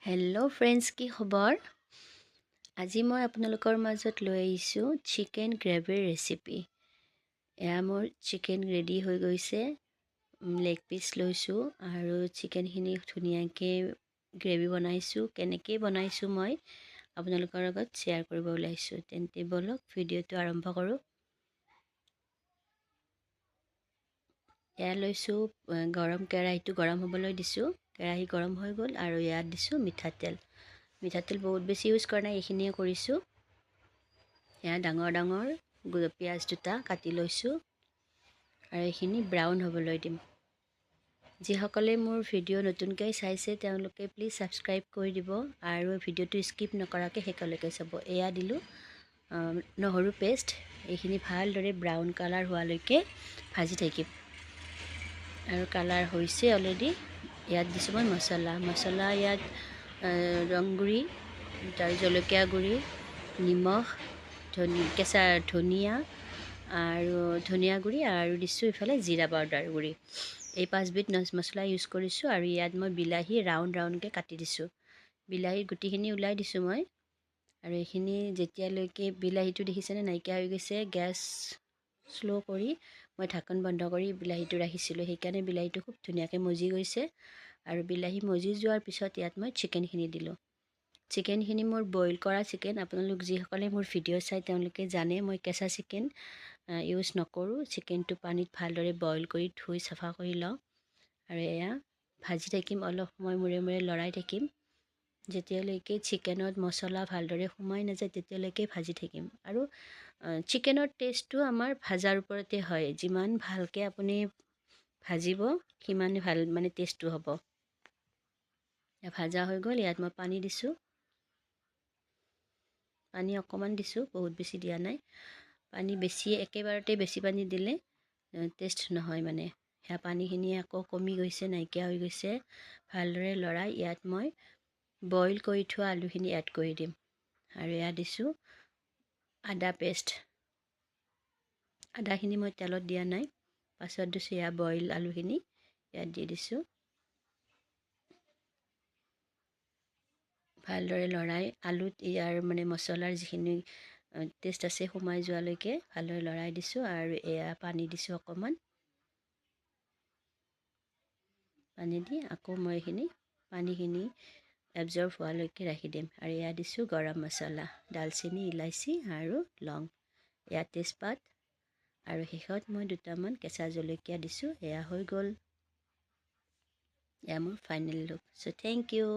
Hello' friends, কি খবৰ? আজি মই আপোনালোকৰ মাজত লৈ আহিছোঁ চিকেন গ্ৰেভিৰ ৰেচিপি। এয়া মোৰ চিকেন ৰেডি হৈ গৈছে। লেগ পিচ লৈছোঁ আৰু চিকেনখিনি ধুনীয়াকৈ গ্ৰেভি বনাইছোঁ। কেনেকৈ বনাইছোঁ মই আপোনালোকৰ লগত শ্বেয়াৰ কৰিব ওলাইছোঁ। তেন্তে ব'লক ভিডিঅ'টো আৰম্ভ কৰোঁ। এয়া লৈছোঁ কেৰাহীটো গৰম হ'বলৈ দিছোঁ। কেৰাহী গৰম হৈ গ'ল আৰু ইয়াত দিছোঁ মিঠাতেল। মিঠাতেল বহুত বেছি ইউজ কৰা নাই, এইখিনিয়ে কৰিছোঁ। এয়া ডাঙৰ ডাঙৰ পিঁয়াজ দুটা কাটি লৈছোঁ আৰু এইখিনি ব্ৰাউন হ'বলৈ দিম। যিসকলে মোৰ ভিডিঅ' নতুনকৈ চাইছে তেওঁলোকে প্লিজ ছাবস্ক্ৰাইব কৰি দিব আৰু ভিডিঅ'টো স্কিপ নকৰাকৈ শেষলৈকে চাব। এয়া দিলোঁ নহৰু পেষ্ট। এইখিনি ভালদৰে ব্ৰাউন কালাৰ হোৱালৈকে ভাজি থাকিম। আৰু কালাৰ হৈছে অলৰেডি। ইয়াত দিছোঁ মই মছলা ইয়াত ৰংগুৰি, তাৰ জলকীয়া গুড়ি, নিমখ, কেঁচা ধনিয়া আৰু ধনিয়া গুড়ি আৰু দিছোঁ ইফালে জিৰা পাউডাৰ গুড়ি। এই 5বিধ মছলা ইউজ কৰিছোঁ। আৰু ইয়াত মই বিলাহী ৰাউণ্ডকৈ কাটি দিছোঁ। বিলাহীৰ গুটিখিনি ওলাই দিছোঁ মই। আৰু এইখিনি যেতিয়ালৈকে বিলাহীটো দেখিছেনে নাইকিয়া হৈ গৈছে, গেছ শ্ল' কৰি মই ঢাকন বন্ধ কৰি বিলাহীটো ৰাখিছিলোঁ। সেইকাৰণে বিলাহীটো খুব ধুনীয়াকৈ মজি গৈছে। আৰু বিলাহী মজি যোৱাৰ পিছত ইয়াত মই চিকেনখিনি দিলোঁ। চিকেনখিনি মোৰ বইল কৰা চিকেন। আপোনালোক যিসকলে মোৰ ভিডিঅ' চাই তেওঁলোকে জানে মই কেঁচা চিকেন ইউজ নকৰোঁ। চিকেনটো পানীত ভালদৰে বইল কৰি ধুই চাফা কৰি লওঁ আৰু এয়া ভাজি থাকিম। অলপ সময় মূৰে মূৰে লৰাই থাকিম। যেতিয়ালৈকে চিকেনত মছলা ভালদৰে সোমাই নাযায় তেতিয়ালৈকে ভাজি থাকিম। আৰু চিকেনৰ টেষ্টটো আমাৰ ভাজাৰ ওপৰতে হয়। যিমান ভালকৈ আপুনি ভাজিব সিমান ভাল টেষ্টটো হ'ব। ভাজা হৈ গ'ল। ইয়াত মই পানী দিছোঁ। পানী অকণমান দিছোঁ, বহুত বেছি দিয়া নাই। পানী একেবাৰতে বেছি পানী দিলে টেষ্ট নহয়। সেয়া পানীখিনি আকৌ কমি গৈছে, নাইকিয়া হৈ গৈছে। ভালদৰে লৰাই ইয়াত মই বইল কৰি থোৱা আলুখিনি এড কৰি দিম। আৰু এয়া দিছোঁ আদা পেষ্ট। আদাখিনি মই তেলত দিয়া নাই, পাছত দিছোঁ। এয়া বইল আলুখিনি ইয়াত দি দিছোঁ। ভালদৰে লৰাই আলুত ইয়াৰ মছলাৰ যিখিনি টেষ্ট আছে সোমাই যোৱালৈকে ভালদৰে লৰাই দিছোঁ। আৰু এয়া পানী দিছোঁ অকণমান। পানী দি আকৌ মই পানীখিনি এবজৰ্ব হোৱালৈকে ৰাখি দিম। আৰু এয়া দিছোঁ গৰম মছলা, ডালচেনি, ইলাচি আৰু লং, এয়া তেজপাত। আৰু শেষত মই দুটামান কেঁচা জলকীয়া দিছোঁ। এয়া হৈ গ'ল। এয়া মোৰ ফাইনেল লুক। চ' থেংক ইউ।